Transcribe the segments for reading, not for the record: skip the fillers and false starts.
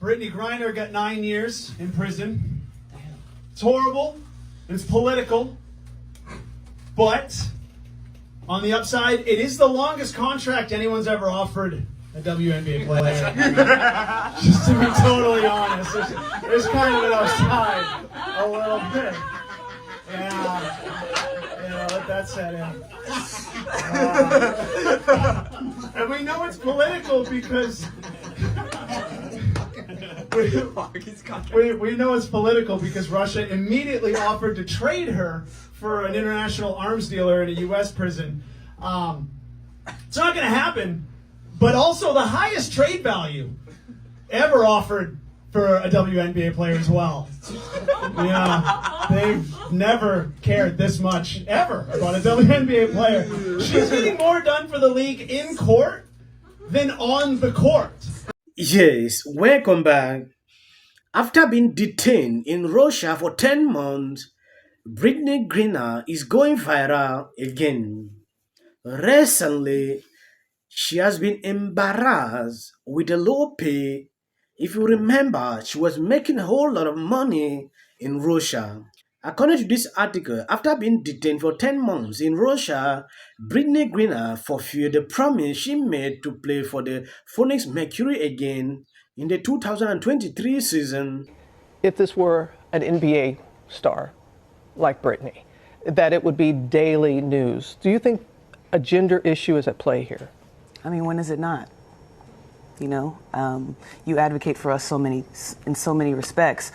Brittney Griner got 9 years in prison. It's horrible. It's political. But on the upside, it is the longest contract anyone's ever offered a WNBA player. Just to be totally honest, there's kind of an upside a little bit. Yeah, let that set in. And we know it's political because we know it's political because Russia immediately offered to trade her for an international arms dealer in a U.S. prison. It's not going to happen, but also the highest trade value ever offered for a WNBA player as well. Yeah, they've never cared this much ever about a WNBA player. She's getting more done for the league in court than on the court. Yes, welcome back. After being detained in Russia for 10 months, Brittney Griner is going viral again. Recently, she has been embarrassed with a low pay. If you remember, she was making a whole lot of money in Russia. According to this article, after being detained for 10 months in Russia, Brittney Griner fulfilled the promise she made to play for the Phoenix Mercury again in the 2023 season. If this were an NBA star like Brittney, that it would be daily news. Do you think a gender issue is at play here? I mean, when is it not? You know, you advocate for us in so many respects.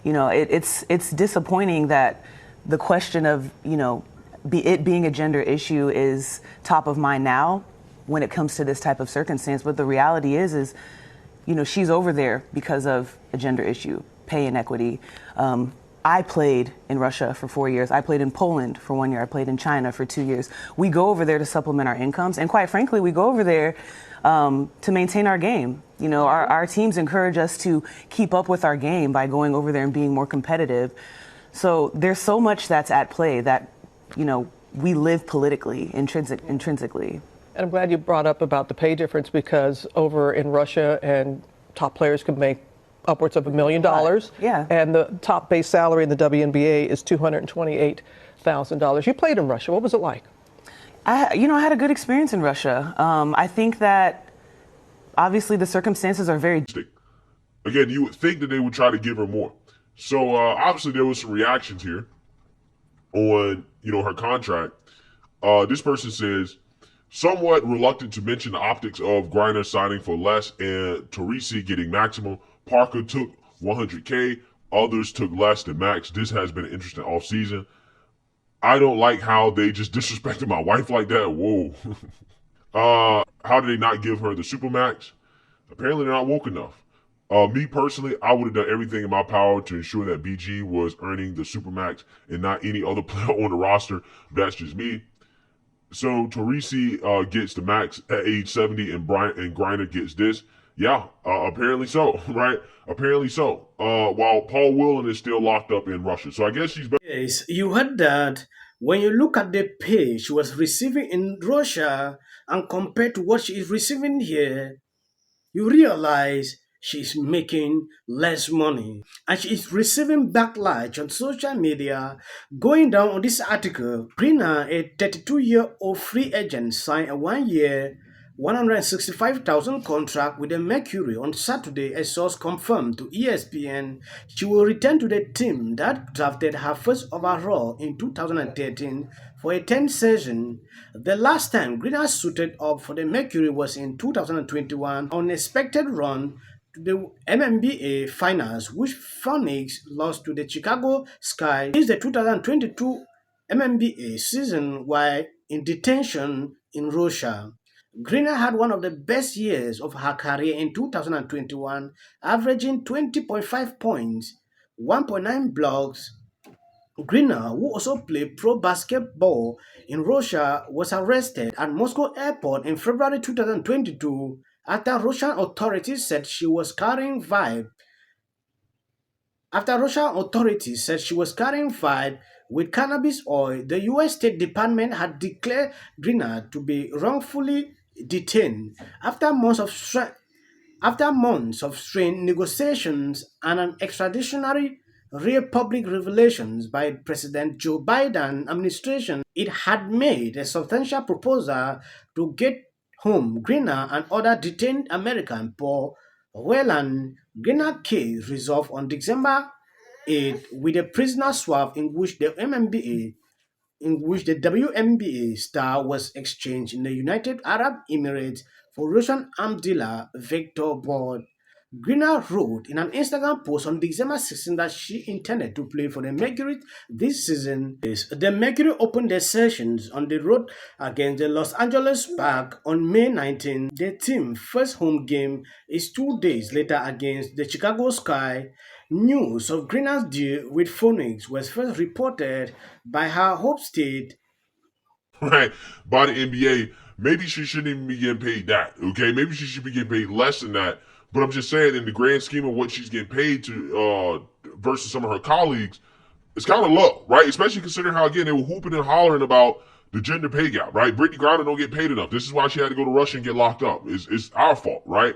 You know, it's disappointing that the question of, you know, it being a gender issue is top of mind now when it comes to this type of circumstance. But the reality is, you know, she's over there because of a gender issue, pay inequity. I played in Russia for 4 years. I played in Poland for 1 year. I played in China for 2 years. We go over there to supplement our incomes. And quite frankly, we go over there to maintain our game. You know, our teams encourage us to keep up with our game by going over there and being more competitive. So there's so much that's at play that, you know, we live politically, intrinsically. And I'm glad you brought up about the pay difference, because over in Russia, and top players could make upwards of $1 million. Yeah. And the top base salary in the WNBA is $228,000. You played in Russia. What was it like? I had a good experience in Russia. I think that obviously the circumstances are very... Again, you would think that they would try to give her more. So obviously there was some reactions here on, you know, her contract. This person says, somewhat reluctant to mention the optics of Griner signing for less and Teresi getting maximum. Parker took $100K. Others took less than max. This has been an interesting offseason. I don't like how they just disrespected my wife like that. Whoa. How did they not give her the supermax? Apparently they're not woke enough. Me personally, I would have done everything in my power to ensure that BG was earning the supermax and not any other player on the roster. That's just me. So Teresi gets the max at age 70 and Griner gets this. Yeah, apparently so, right? Apparently so. While Paul Whelan is still locked up in Russia. So I guess she's... Yes, you heard that. When you look at the pay she was receiving in Russia and compared to what she is receiving here, you realize she's making less money. And she is receiving backlash on social media. Going down on this article, Griner, a 32-year-old free agent, signed a 1 year, $165,000 contract with the Mercury on Saturday. A source confirmed to ESPN she will return to the team that drafted her first overall in 2013 for a 10th season. The last time Griner suited up for the Mercury was in 2021, unexpected run to the WNBA Finals, which Phoenix lost to the Chicago Sky. This is the 2022 WNBA season while in detention in Russia. Griner had one of the best years of her career in 2021, averaging 20.5 points, 1.9 blocks. Griner, who also played pro basketball in Russia, was arrested at Moscow airport in February 2022 after Russian authorities said she was carrying vibe. With cannabis oil. The U.S. State Department had declared Griner to be wrongfully detained after months After months of strained negotiations and an extraditionary real public revelations by President Joe Biden administration, it had made a substantial proposal to get home Griner and other detained Americans. Paul Whelan Griner case resolved on December 8 with a prisoner swap in which the WNBA star was exchanged in the United Arab Emirates for Russian arms dealer Victor Bout. Griner wrote in an Instagram post on December 16 that she intended to play for the Mercury this season. The Mercury opened their sessions on the road against the Los Angeles Sparks on May 19. The team's first home game is 2 days later against the Chicago Sky. News of Griner's deal with Phoenix was first reported by her home state. Right, by the NBA. Maybe she shouldn't even be getting paid that. Okay, maybe she should be getting paid less than that. But I'm just saying, in the grand scheme of what she's getting paid to versus some of her colleagues, it's kind of low, right? Especially considering how again they were hooping and hollering about the gender pay gap, right? Brittney Griner don't get paid enough. This is why she had to go to Russia and get locked up. It's our fault, right?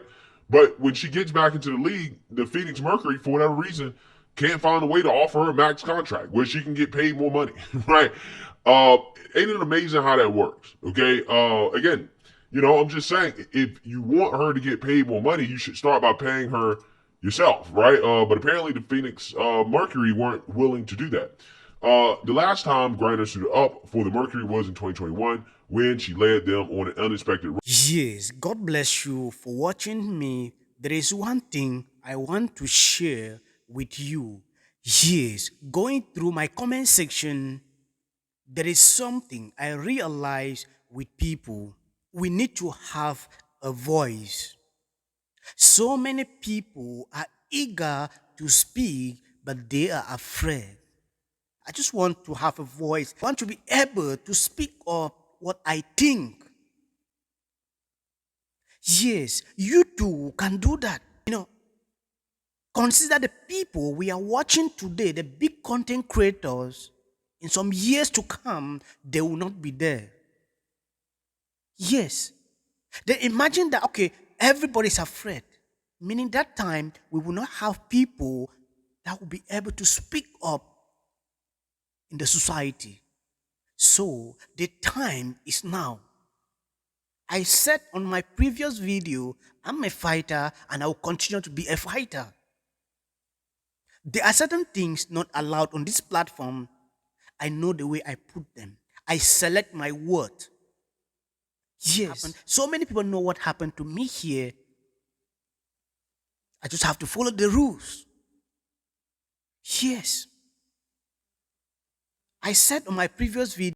But when she gets back into the league, the Phoenix Mercury, for whatever reason, can't find a way to offer her a max contract where she can get paid more money, right? Ain't it amazing how that works? Okay. Again, I'm just saying, if you want her to get paid more money, you should start by paying her yourself, right? But apparently the Phoenix Mercury weren't willing to do that. The last time Griner suited up for the Mercury was in 2021 when she led them on an unexpected. Yes, God bless you for watching me. There is one thing I want to share with you. Yes, going through my comment section, there is something I realize with people. We need to have a voice. So many people are eager to speak, but they are afraid. I just want to have a voice. I want to be able to speak up what I think. Yes, you too can do that. Consider the people we are watching today, the big content creators. In some years to come, they will not be there. Yes. They imagine that, okay, everybody's afraid. Meaning that time, we will not have people that will be able to speak up in the society. So, the time is now. I said on my previous video, I'm a fighter and I will continue to be a fighter. There are certain things not allowed on this platform. I know the way I put them. I select my word. Yes. So many people know what happened to me here. I just have to follow the rules. Yes. I said on my previous video,